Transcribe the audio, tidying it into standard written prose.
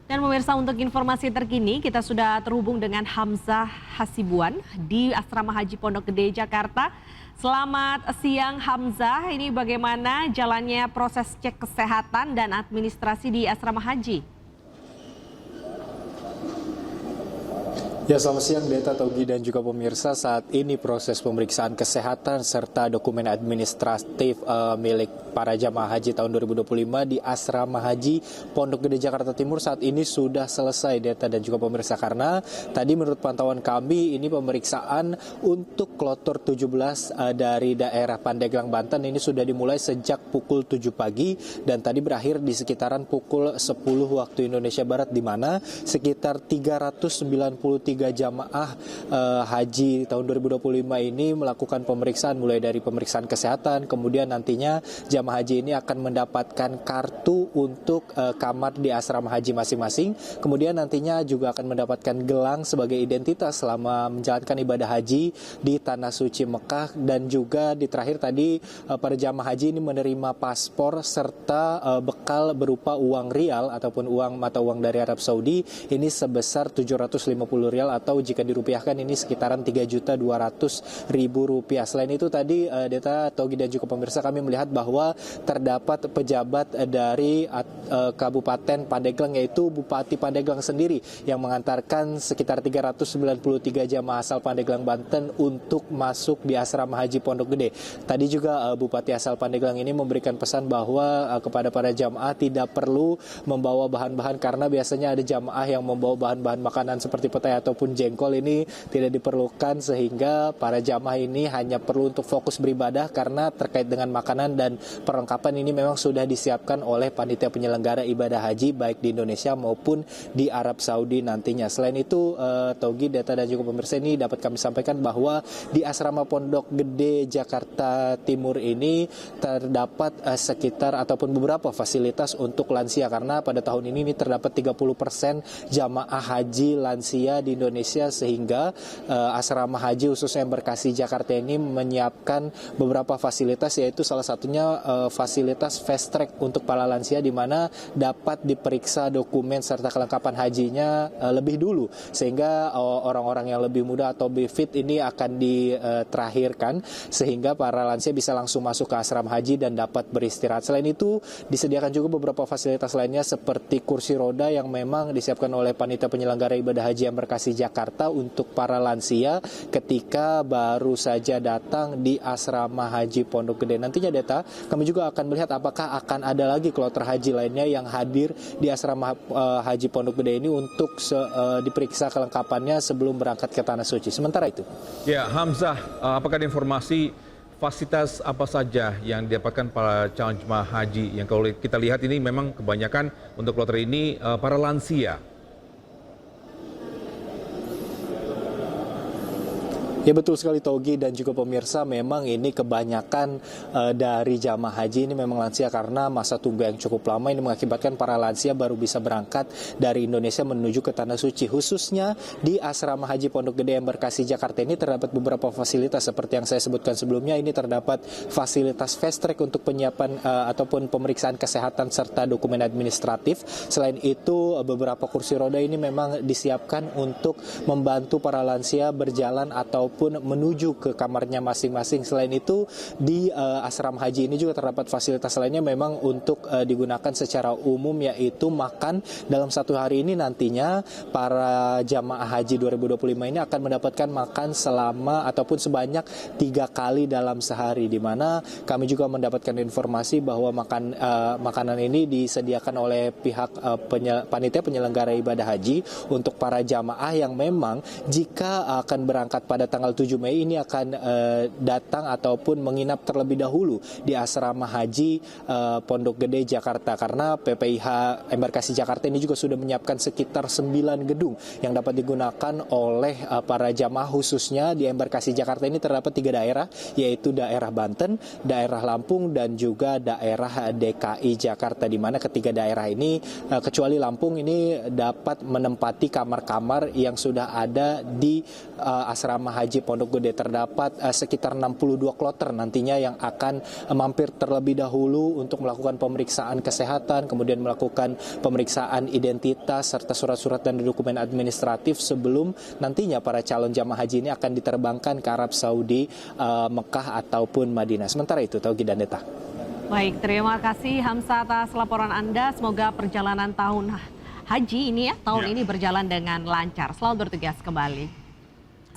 Dan pemirsa, untuk informasi terkini kita sudah terhubung dengan Hamzah Hasibuan di Asrama Haji Pondok Gede, Jakarta. Selamat siang Hamzah, ini bagaimana jalannya proses cek kesehatan dan administrasi di Asrama Haji? Ya, selamat siang Deta, Togi, dan juga pemirsa. Saat ini proses pemeriksaan kesehatan serta dokumen administratif milik para jamaah haji tahun 2025 di Asrama Haji Pondok Gede, Jakarta Timur saat ini sudah selesai, Deta dan juga pemirsa. Karena tadi menurut pantauan kami ini pemeriksaan untuk kloter 17 dari daerah Pandeglang, Banten ini sudah dimulai sejak pukul 7 pagi dan tadi berakhir di sekitaran pukul 10 waktu Indonesia Barat, di mana sekitar 393 jamaah haji tahun 2025 ini melakukan pemeriksaan mulai dari pemeriksaan kesehatan, kemudian nantinya jamaah haji ini akan mendapatkan kartu untuk kamar di asrama haji masing-masing, kemudian nantinya juga akan mendapatkan gelang sebagai identitas selama menjalankan ibadah haji di Tanah Suci Mekah, dan juga di terakhir tadi para jamaah haji ini menerima paspor serta bekal berupa uang rial ataupun mata uang dari Arab Saudi ini sebesar 750 rial atau jika dirupiahkan ini sekitaran 3.200.000 rupiah. Selain itu tadi Deta, Togi, dan juga pemirsa, kami melihat bahwa terdapat pejabat dari Kabupaten Pandeglang, yaitu Bupati Pandeglang sendiri yang mengantarkan sekitar 393 jamaah asal Pandeglang, Banten untuk masuk di Asrama Haji Pondok Gede. Tadi juga Bupati asal Pandeglang ini memberikan pesan bahwa kepada para jamaah tidak perlu membawa bahan-bahan, karena biasanya ada jamaah yang membawa bahan-bahan makanan seperti petai ataupun jengkol, ini tidak diperlukan, sehingga para jamaah ini hanya perlu untuk fokus beribadah karena terkait dengan makanan dan perlengkapan ini memang sudah disiapkan oleh panitia penyelenggara ibadah haji baik di Indonesia maupun di Arab Saudi nantinya. Selain itu Togi, Data, dan juga pemirsa, ini dapat kami sampaikan bahwa di Asrama Pondok Gede Jakarta Timur ini terdapat sekitar ataupun beberapa fasilitas untuk lansia, karena pada tahun ini terdapat 30% jamaah haji lansia di Indonesia, sehingga asrama haji khususnya Embarkasi Jakarta ini menyiapkan beberapa fasilitas, yaitu salah satunya fasilitas fast track untuk para lansia, di mana dapat diperiksa dokumen serta kelengkapan hajinya lebih dulu, sehingga orang-orang yang lebih muda atau lebih fit ini akan diterakhirkan, sehingga para lansia bisa langsung masuk ke asrama haji dan dapat beristirahat. Selain itu disediakan juga beberapa fasilitas lainnya seperti kursi roda yang memang disiapkan oleh panitia penyelenggara ibadah haji Embarkasi Jakarta untuk para lansia ketika baru saja datang di Asrama Haji Pondok Gede. Nantinya Deta, kami juga akan melihat apakah akan ada lagi kloter haji lainnya yang hadir di Asrama Haji Pondok Gede ini untuk diperiksa kelengkapannya sebelum berangkat ke Tanah Suci. Sementara itu. Ya, Hamzah, apakah ada informasi fasilitas apa saja yang didapatkan para calon jemaah haji yang kalau kita lihat ini memang kebanyakan untuk kloter ini para lansia? Ya, betul sekali Togi dan juga pemirsa, memang ini kebanyakan dari jamaah haji ini memang lansia karena masa tunggu yang cukup lama ini mengakibatkan para lansia baru bisa berangkat dari Indonesia menuju ke Tanah Suci. Khususnya di Asrama Haji Pondok Gede Embarkasi Jakarta ini terdapat beberapa fasilitas seperti yang saya sebutkan sebelumnya. Ini terdapat fasilitas fast track untuk penyiapan ataupun pemeriksaan kesehatan serta dokumen administratif. Selain itu beberapa kursi roda ini memang disiapkan untuk membantu para lansia berjalan ataupun menuju ke kamarnya masing-masing. Selain itu di asrama haji ini juga terdapat fasilitas lainnya memang untuk digunakan secara umum, yaitu makan. Dalam satu hari ini nantinya para jamaah haji 2025 ini akan mendapatkan makan selama ataupun sebanyak 3 kali dalam sehari, di mana kami juga mendapatkan informasi bahwa makanan ini disediakan oleh pihak panitia penyelenggara ibadah haji untuk para jamaah yang memang jika akan berangkat pada tanggal 7 Mei ini akan datang ataupun menginap terlebih dahulu di Asrama Haji Pondok Gede Jakarta, karena PPIH Embarkasi Jakarta ini juga sudah menyiapkan sekitar 9 gedung yang dapat digunakan oleh para jamaah. Khususnya di Embarkasi Jakarta ini terdapat 3 daerah, yaitu daerah Banten, daerah Lampung, dan juga daerah DKI Jakarta, di mana ketiga daerah ini kecuali Lampung ini dapat menempati kamar-kamar yang sudah ada di Asrama Haji Haji Pondok Gede terdapat sekitar 62 kloter nantinya yang akan mampir terlebih dahulu untuk melakukan pemeriksaan kesehatan, kemudian melakukan pemeriksaan identitas serta surat-surat dan dokumen administratif sebelum nantinya para calon jamaah haji ini akan diterbangkan ke Arab Saudi, Mekah ataupun Madinah. Sementara itu, Taugi dan Neta. Baik, terima kasih Hamzah atas laporan Anda. Semoga perjalanan tahun haji ini ini berjalan dengan lancar. Selamat bertugas kembali.